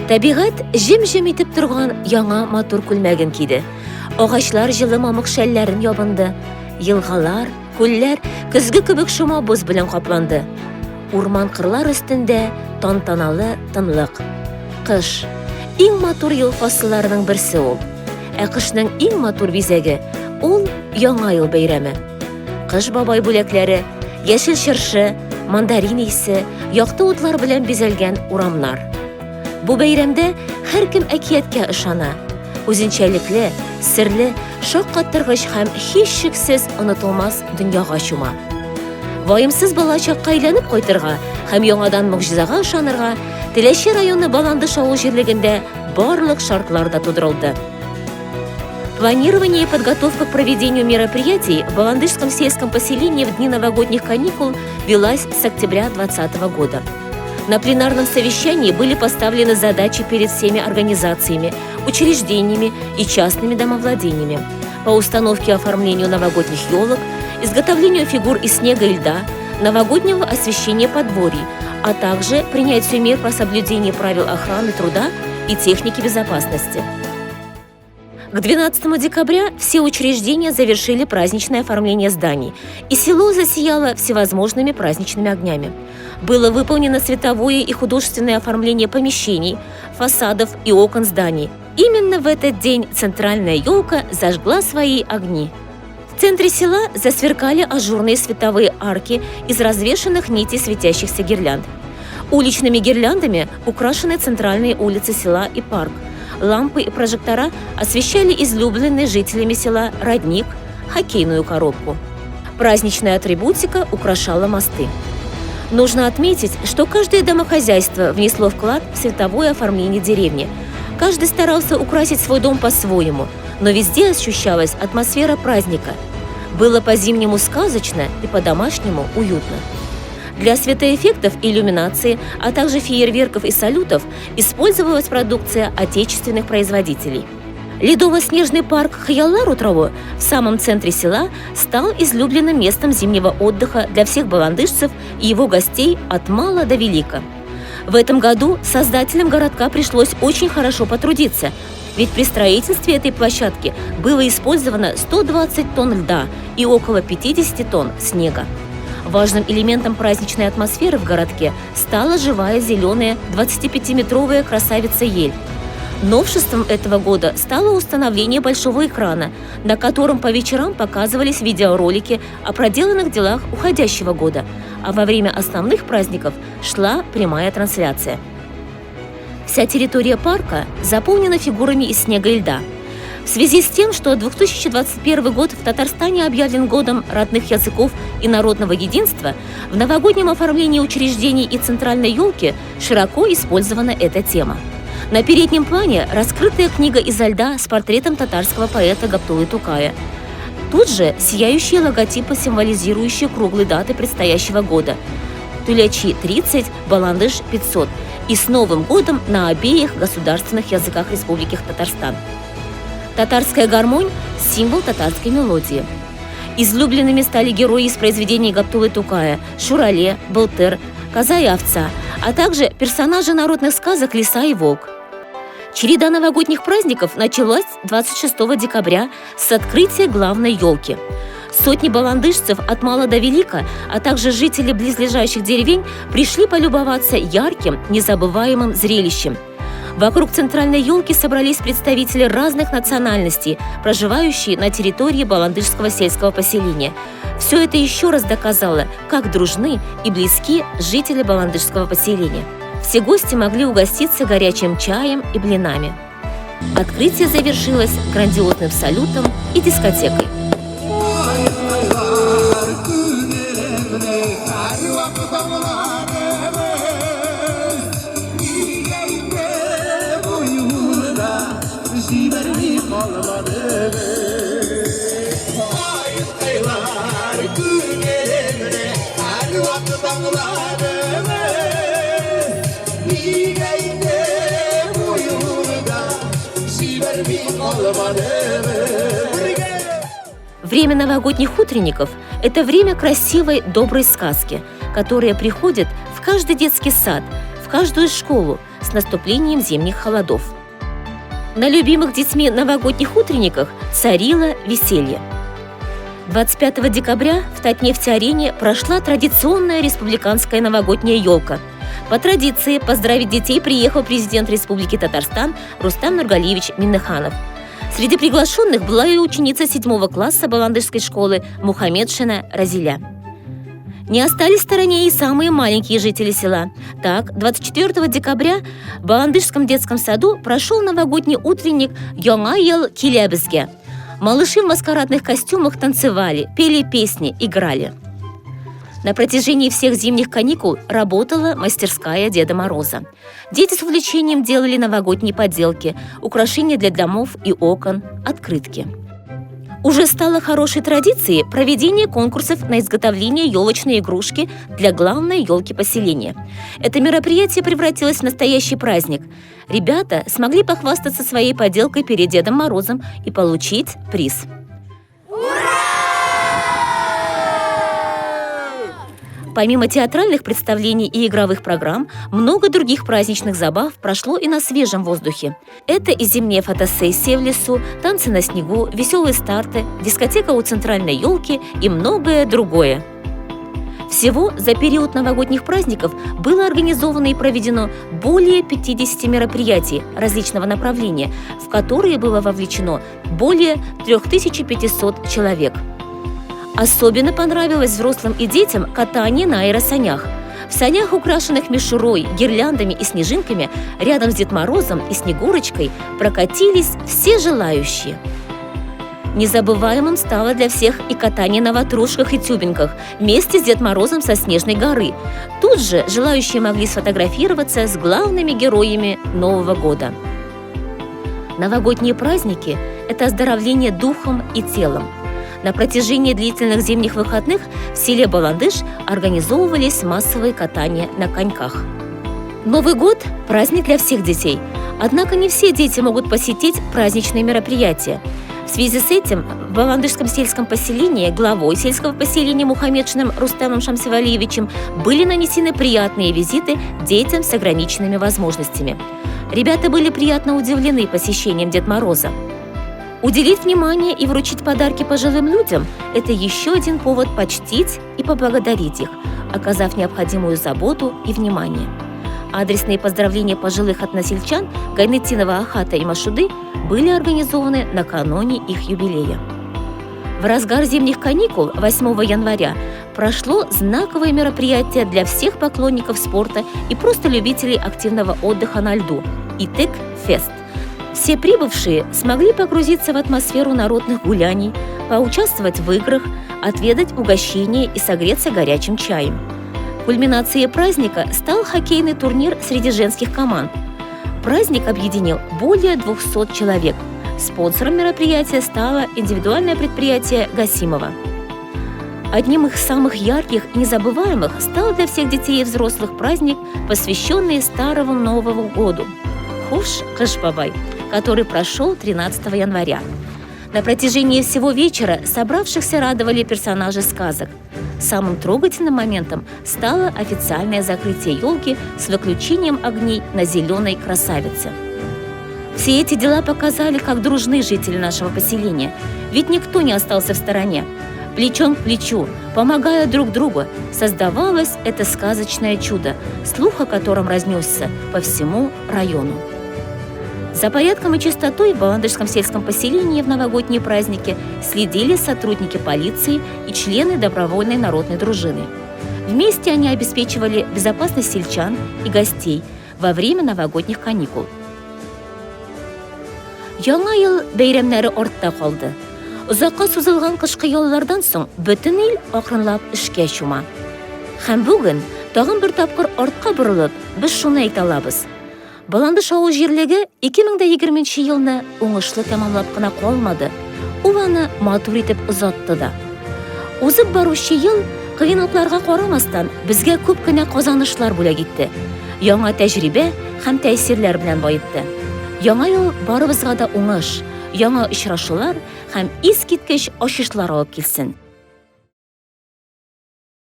Табигать жим-жим итеп торган яңа матур күлмәген киде. Агачлар җылы мамык шәлләрен ябынды. Елгалар, күлләр көзге кебек шома боз белән капланды. Урман кырлар өстендә тантаналы тынлык. Кыш иң матур ел фасылларының берсе ул. Кышның иң матур бизәге ул яңа ел бәйрәме. Кыш бабай бүләкләре, яшел чыршы, мандарин исе, якты утлар белән бизәлгән урамнар. Бу бәйрәмдә һәркем әкияткә ышана. Үзенчәлекле, серле, шаккаттыргыч һәм һичшиксез онытылмас дөньяга чума. Ваемсыз балачакка әйләнеп кайтырга һәм яңадан могҗизага ышанырга Теләче районы Баландыш авыл җирлегендә барлык шартлар да тудырылды. Планирование и подготовка к проведению мероприятий в Баландышском сельском поселении в дни новогодних каникул велась с октября 2020 года. На пленарном совещании были поставлены задачи перед всеми организациями, учреждениями и частными домовладениями по установке и оформлению новогодних елок, изготовлению фигур из снега и льда, новогоднего освещения подворий, а также принятию мер по соблюдению правил охраны труда и техники безопасности. К 12 декабря все учреждения завершили праздничное оформление зданий, и село засияло всевозможными праздничными огнями. Было выполнено световое и художественное оформление помещений, фасадов и окон зданий. Именно в этот день центральная елка зажгла свои огни. В центре села засверкали ажурные световые арки из развешанных нитей светящихся гирлянд. Уличными гирляндами украшены центральные улицы села и парк. Лампы и прожектора освещали излюбленный жителями села родник, хоккейную коробку. Праздничная атрибутика украшала мосты. Нужно отметить, что каждое домохозяйство внесло вклад в световое оформление деревни. Каждый старался украсить свой дом по-своему, но везде ощущалась атмосфера праздника. Было по-зимнему сказочно и по-домашнему уютно. Для светоэффектов и иллюминации, а также фейерверков и салютов использовалась продукция отечественных производителей. Ледово-снежный парк Хыяллар-Утрово в самом центре села стал излюбленным местом зимнего отдыха для всех баландышцев и его гостей от мала до велика. В этом году создателям городка пришлось очень хорошо потрудиться, ведь при строительстве этой площадки было использовано 120 тонн льда и около 50 тонн снега. Важным элементом праздничной атмосферы в городке стала живая зеленая 25-метровая красавица ель. Новшеством этого года стало установление большого экрана, на котором по вечерам показывались видеоролики о проделанных делах уходящего года, а во время основных праздников шла прямая трансляция. Вся территория парка заполнена фигурами из снега и льда. В связи с тем, что 2021 год в Татарстане объявлен годом родных языков и народного единства, в новогоднем оформлении учреждений и центральной елки широко использована эта тема. На переднем плане раскрытая книга изо льда с портретом татарского поэта Гаптулы Тукая. Тут же сияющие логотипы, символизирующие круглые даты предстоящего года. Тулячи 30, Баландыш 500 и с Новым годом на обеих государственных языках Республики Татарстан. Татарская гармонь – символ татарской мелодии. Излюбленными стали герои из произведений Гаптулы Тукая – Шурале, Былтыр, Коза и овца, а также персонажи народных сказок Лиса и Волк. Череда новогодних праздников началась 26 декабря с открытия главной елки. Сотни баландышцев от мала до велика, а также жители близлежащих деревень пришли полюбоваться ярким, незабываемым зрелищем. Вокруг центральной елки собрались представители разных национальностей, проживающие на территории Баландышского сельского поселения. Все это еще раз доказало, как дружны и близки жители Баландышского поселения. Все гости могли угоститься горячим чаем и блинами. Открытие завершилось грандиозным салютом и дискотекой. Время новогодних утренников – это время красивой, доброй сказки, которая приходит в каждый детский сад, в каждую школу с наступлением зимних холодов. На любимых детьми новогодних утренниках царило веселье. 25 декабря в Татнефть-арене прошла традиционная республиканская новогодняя елка. По традиции поздравить детей приехал президент Республики Татарстан Рустам Нургалиевич Миннеханов. Среди приглашенных была и ученица 7 класса Баландышской школы Мухаммедшина Разиля. Не остались в стороне и самые маленькие жители села. Так, 24 декабря в Баландышском детском саду прошел новогодний утренник «Яңа ел килебезге». Малыши в маскарадных костюмах танцевали, пели песни, играли. На протяжении всех зимних каникул работала мастерская Деда Мороза. Дети с увлечением делали новогодние поделки, украшения для домов и окон, открытки. Уже стало хорошей традицией проведение конкурсов на изготовление елочной игрушки для главной елки поселения. Это мероприятие превратилось в настоящий праздник. Ребята смогли похвастаться своей поделкой перед Дедом Морозом и получить приз. Помимо театральных представлений и игровых программ, много других праздничных забав прошло и на свежем воздухе. Это и зимняя фотосессия в лесу, танцы на снегу, веселые старты, дискотека у центральной елки и многое другое. Всего за период новогодних праздников было организовано и проведено более 50 мероприятий различного направления, в которые было вовлечено более 3500 человек. Особенно понравилось взрослым и детям катание на аэросанях. В санях, украшенных мишурой, гирляндами и снежинками, рядом с Дед Морозом и Снегурочкой прокатились все желающие. Незабываемым стало для всех и катание на ватрушках и тюбинках вместе с Дед Морозом со Снежной горы. Тут же желающие могли сфотографироваться с главными героями Нового года. Новогодние праздники – это оздоровление духом и телом. На протяжении длительных зимних выходных в селе Баландыш организовывались массовые катания на коньках. Новый год – праздник для всех детей. Однако не все дети могут посетить праздничные мероприятия. В связи с этим в Баландышском сельском поселении главой сельского поселения Мухаммедшиным Рустамом Шамсивалиевичем были нанесены приятные визиты детям с ограниченными возможностями. Ребята были приятно удивлены посещением Деда Мороза. Уделить внимание и вручить подарки пожилым людям – это еще один повод почтить и поблагодарить их, оказав необходимую заботу и внимание. Адресные поздравления пожилых односельчан Гайнетдинова Ахата и Машуды были организованы накануне их юбилея. В разгар зимних каникул 8 января прошло знаковое мероприятие для всех поклонников спорта и просто любителей активного отдыха на льду – Итек-фест. Все прибывшие смогли погрузиться в атмосферу народных гуляний, поучаствовать в играх, отведать угощения и согреться горячим чаем. Кульминацией праздника стал хоккейный турнир среди женских команд. Праздник объединил более 200 человек. Спонсором мероприятия стало индивидуальное предприятие Гасимова. Одним из самых ярких и незабываемых стал для всех детей и взрослых праздник, посвященный Старому Новому году – Хуш-Кыш-Бабай, который прошел 13 января. На протяжении всего вечера собравшихся радовали персонажи сказок. Самым трогательным моментом стало официальное закрытие елки с выключением огней на зеленой красавице. Все эти дела показали, как дружны жители нашего поселения, ведь никто не остался в стороне. Плечом к плечу, помогая друг другу, создавалось это сказочное чудо, слух о котором разнесся по всему району. За порядком и чистотой в Баландышском сельском поселении в новогодние праздники следили сотрудники полиции и члены добровольной народной дружины. Вместе они обеспечивали безопасность сельчан и гостей во время новогодних каникул. Яңа ел бәйрәмнәре артта калды. Узакка сузылган кышкы яллардан соң бөтен ил акрынлап эшкә чума. Һәм бүген тагын бер тапкыр артка борылып, без шуны әйтә алабыз. Баландыш авыл җирлеге 2020 елны уңышлы тәмамлап кына калмады. Ул аны матур итеп озатты да. Узып баручы ел кыенлыкларга карамастан безгә күп кенә казанышлар бүләк итте. Яңа тәҗрибә һәм тәэсирләр белән баетты. Яңа ел барыбызга да уңыш, яңа очрашулар һәм искиткеч ачышлар алып килсен.